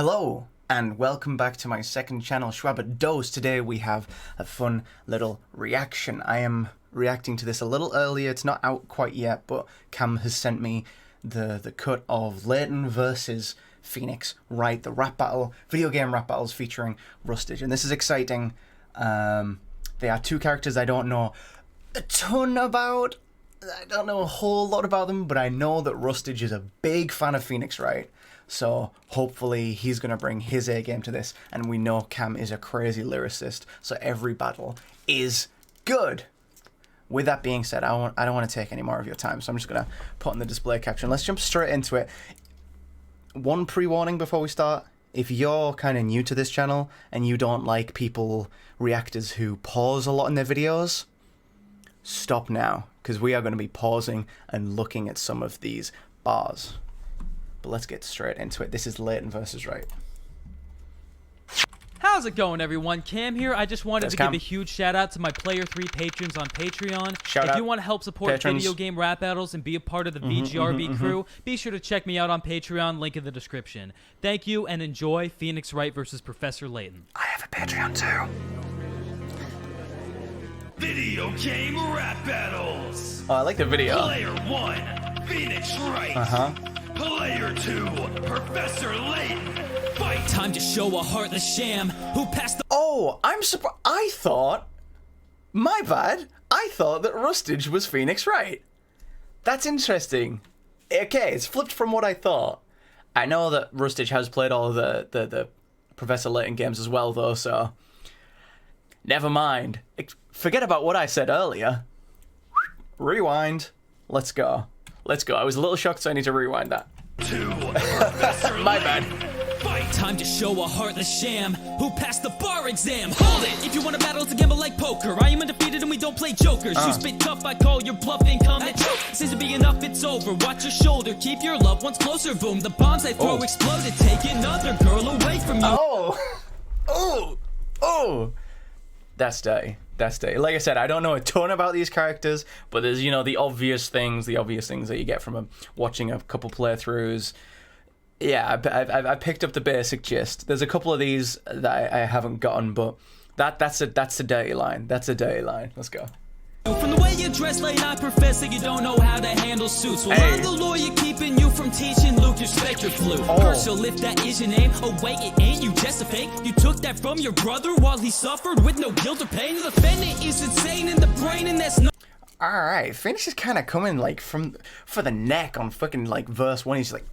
Hello and welcome back to my second channel, Schwabba Dose. Today we have a fun little reaction. I am reacting to this a little earlier. It's not out quite yet, but Cam has sent me the cut of Layton versus Phoenix Wright, the rap battle, video game rap battles featuring Rustage. And this is exciting. They are two characters I don't know a ton about. I don't know a whole lot about them, but I know that Rustage is a big fan of Phoenix Wright. So hopefully he's going to bring his A game to this, and we know Cam is a crazy lyricist, so every battle is good. With that being said, I don't want to take any more of your time, so I'm just going to put on the display caption. Let's jump straight into it. One pre-warning before we start. If you're kind of new to this channel and you don't like reactors who pause a lot in their videos, stop now, because we are going to be pausing and looking at some of these bars. But let's get straight into it. This is Layton versus Wright. How's it going, everyone? Cam here. I just wanted to Cam. give a huge shout out to my Player 3 patrons on Patreon. Shout if out, you want to help support patrons. video game rap battles and be a part of the VGRB crew, be sure to check me out on Patreon, link in the description. Thank you and enjoy Phoenix Wright versus Professor Layton. I have a Patreon too. Video game rap battles. Oh, I like the video. Player 1, Phoenix Wright. Player 2, Professor Layton. Fight. Time to show a heartless sham who passed the— Oh, I'm surprised. I thought, my bad, I thought that Rustage was Phoenix Wright. That's interesting. Okay, it's flipped from what I thought. I know that Rustage has played all of the Professor Layton games as well, though, so never mind. Forget about what I said earlier. Rewind. Let's go. Let's go. I was a little shocked, so I need to rewind that. 2, Professor My bad. Fight. Time to show a heartless sham who passed the bar exam. Hold it! If you want to battle, it's a gamble like poker. I am undefeated and we don't play jokers. You spit tough, I call your bluff incoming. Says it be enough, it's over. Watch your shoulder, keep your loved ones closer. Boom, the bombs I throw exploded. Take another girl away from you. Oh. That's dirty. That's dirty. Like I said, I don't know a ton about these characters, but there's, you know, the obvious things that you get from watching a couple playthroughs. Yeah, I picked up the basic gist. There's a couple of these that I haven't gotten, but that's a dirty line. That's a dirty line. Let's go. From the way you dress late night, Professor, you don't know how to handle suits. Well, I'm the lawyer keeping you from teaching Luke your spectre flu. So if that is your name, oh wait, it ain't, you just a fake. You took that from your brother while he suffered with no guilt or pain. The defendant is insane in the brain, and that's no— Alright, Phoenix is kind of coming like for the neck on fucking like verse 1. He's like,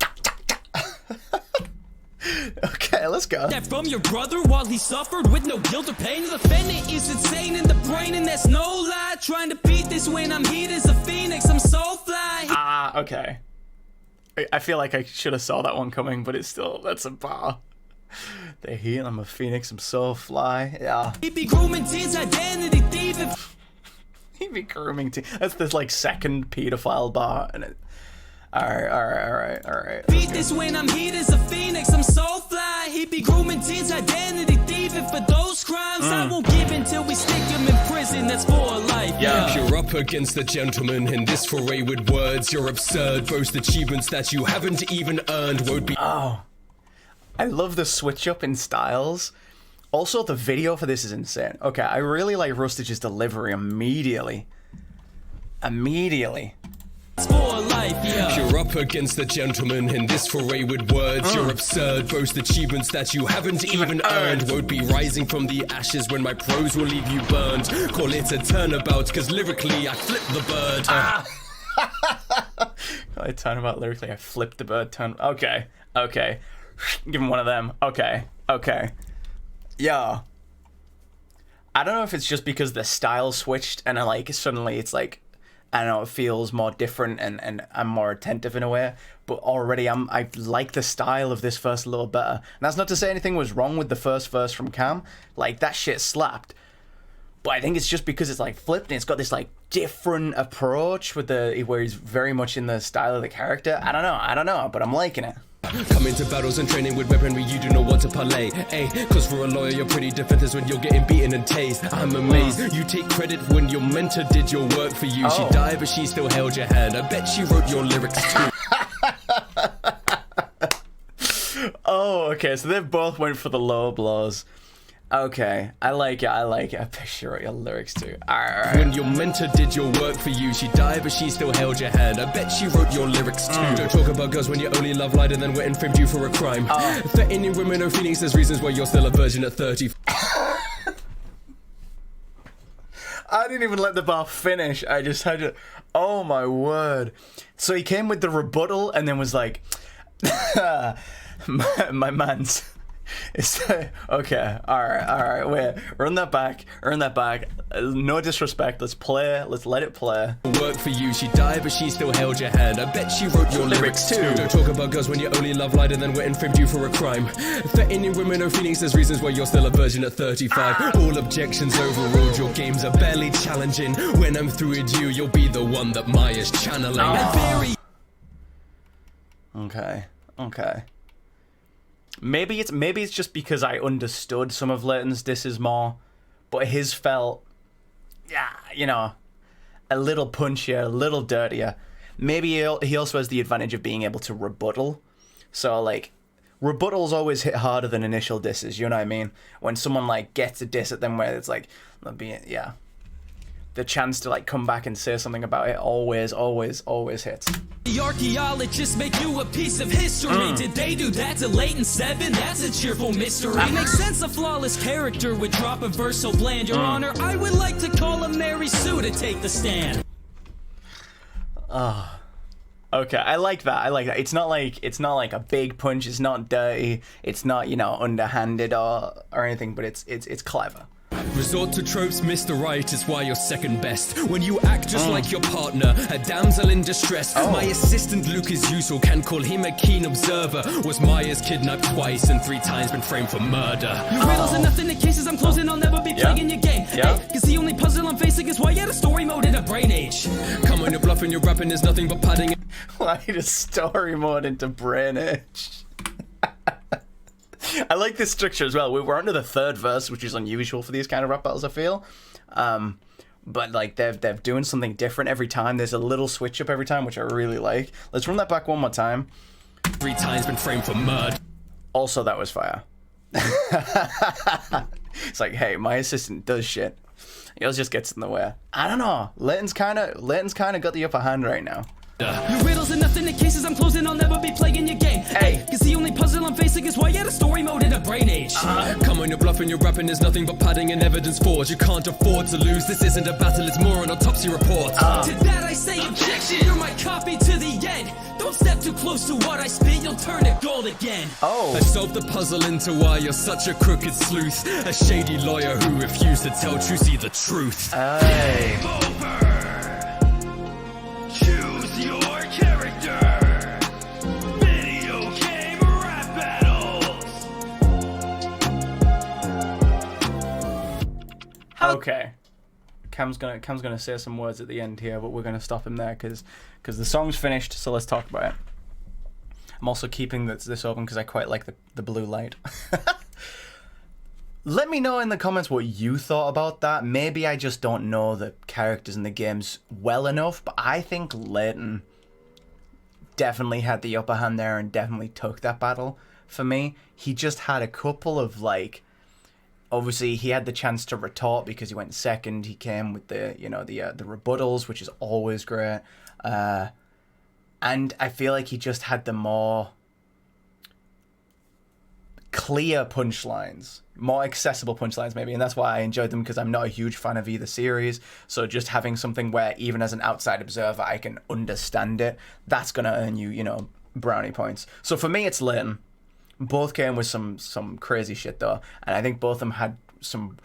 okay, let's go. That from your brother while he suffered with no guilt or pain. The defendant is insane in the brain, and that's no lie. Trying to beat this when I'm heat as a phoenix, I'm so fly. Okay. I feel like I should have saw that one coming, but it's still, that's a bar. The heat, I'm a phoenix, I'm so fly. Yeah. He be grooming teens, identity thieving. He be grooming teens. That's this like second pedophile bar, and it. Alright. Beat this when I'm heat as a phoenix, I'm so fly. He be grooming teens, identity thieving for those crimes. I won't give until we stick him in prison, that's for life. Yeah. You're up against the gentleman in this foray with words. You're absurd, boast achievements that you haven't even earned. Won't be— Oh. I love the switch up in styles. Also, the video for this is insane. Okay, I really like Rustage's delivery immediately. It's for life, yeah. You're up against the gentleman in this foray with words. You're absurd, boast achievements that you haven't even earned. Won't be rising from the ashes when my prose will leave you burned. Call it a turnabout, cause lyrically I flip the bird. I turn about lyrically, I flipped the bird, Okay. Give him one of them. Okay. Yeah. I don't know if it's just because the style switched and suddenly it's like, I don't know, it feels more different and I'm more attentive in a way, but already I like the style of this verse a little better. And that's not to say anything was wrong with the first verse from Cam. Like, that shit slapped. But I think it's just because it's like flipped and it's got this like different approach with where he's very much in the style of the character. I don't know, but I'm liking it. Come into battles and training with weaponry, you do not want to parlay. Cause for a lawyer you're pretty defenseless when you're getting beaten and tased. I'm amazed, you take credit when your mentor did your work for you. She died but she still held your hand, I bet she wrote your lyrics too. Oh, okay, so they both went for the low blows. Okay, I like it. I bet she wrote your lyrics too. Alright. When your mentor did your work for you, she died, but she still held your hand. I bet she wrote your lyrics too. Don't talk about girls when you only love light and then went and framed you for a crime. Threatening women or Phoenix, there's reasons why you're still a virgin at 30. I didn't even let the bar finish. I just had to. Oh my word. So he came with the rebuttal and then was like, my man's. It's okay. All right. Wait. Run that back. No disrespect. Let's let it play. Work for you, she died, but she still held your hand. I bet she wrote your lyrics too. Don't talk about girls when you only love light and then went and framed you for a crime. Threatening women or Phoenix, there's reasons why you're still a virgin at 35. All objections overruled. Your games are barely challenging. When I'm through with you, you'll be the one that Maya's channeling. Okay. Maybe it's just because I understood some of Layton's disses more, but his felt, a little punchier, a little dirtier. Maybe he also has the advantage of being able to rebuttal. So, like, rebuttals always hit harder than initial disses, you know what I mean? When someone, like, gets a diss at them where it's like, the chance to, like, come back and say something about it always hits. The archaeologists make you a piece of history. Did they do that to Layton 7? That's a cheerful mystery. Makes sense a flawless character would drop a verse so bland. Your Honor, I would like to call a Mary Sue to take the stand. Okay, I like that. It's not like a big punch. It's not dirty. It's not underhanded or anything. But it's clever. Resort to tropes, Mr. Right is why you're second best. When you act just like your partner, a damsel in distress. My assistant Lucas Usual can call him a keen observer. Was Maya's kidnapped twice and 3 times been framed for murder. Your riddles are nothing, the cases I'm closing, I'll never be playing your game. Cause the only puzzle I'm facing is why you had a story mode in a brain age. Come on, you're bluffing, you're rapping, there's nothing but padding. Why a story mode into brain age? I like this structure as well. We're onto the third verse, which is unusual for these kind of rap battles, I feel. But like they're doing something different every time. There's a little switch up every time, which I really like. Let's run that back one more time. 3 times been framed for murder. Also, that was fire. It's like, hey, my assistant does shit. Yours just gets in the way. I don't know. Layton's kind of got the upper hand right now. Your riddles are nothing, the cases I'm closing, I'll never be playing your game. Cause the only puzzle I'm facing is why you had a story mode in a brain age. Come on, you're bluffing, you're rapping, there's nothing but padding and evidence forged. You can't afford to lose, this isn't a battle, it's more an autopsy report. To that I say objection, you're my copy to the end. Don't step too close to what I spit, you'll turn to gold again. I solved the puzzle into why you're such a crooked sleuth. A shady lawyer who refused to tell Trucy the truth. Hey. Over. Choose your character. Video game rap battles. Okay. Cam's gonna say some words at the end here, but we're gonna stop him there because the song's finished. So let's talk about it. I'm also keeping this open because I quite like the blue light. Let me know in the comments what you thought about that. Maybe I just don't know the characters in the games well enough, but I think Layton definitely had the upper hand there and definitely took that battle for me. He just had a couple of, like, obviously he had the chance to retort because he went second. He came with the rebuttals, which is always great. And I feel like he just had the more clear punchlines, more accessible punchlines maybe, and that's why I enjoyed them, because I'm not a huge fan of either series. So just having something where even as an outside observer I can understand it, that's gonna earn you, brownie points. So for me it's Layton. Both came with some crazy shit though, and I think both of them had some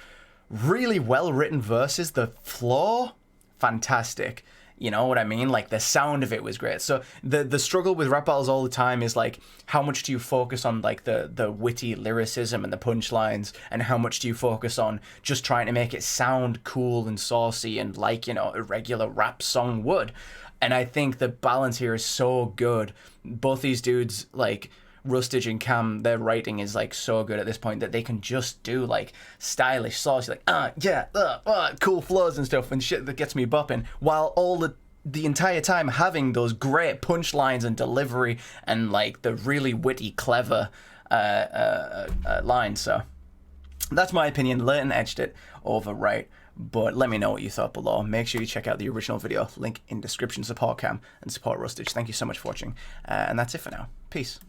really well written verses. The flow, fantastic. You know what I mean? Like, the sound of it was great. So the struggle with rap battles all the time is, like, how much do you focus on, like, the witty lyricism and the punchlines, and how much do you focus on just trying to make it sound cool and saucy and like, a regular rap song would. And I think the balance here is so good. Both these dudes, like, Rustage and Cam, their writing is, like, so good at this point that they can just do, like, stylish, saucy, like, cool flows and stuff and shit that gets me bopping, while all the the entire time having those great punchlines and delivery and like the really witty, clever lines. So that's my opinion. Layton edged it over Wright, but let me know what you thought below. Make sure you check out the original video, link in description. Support Cam and support Rustage. Thank you so much for watching, and that's it for now. Peace.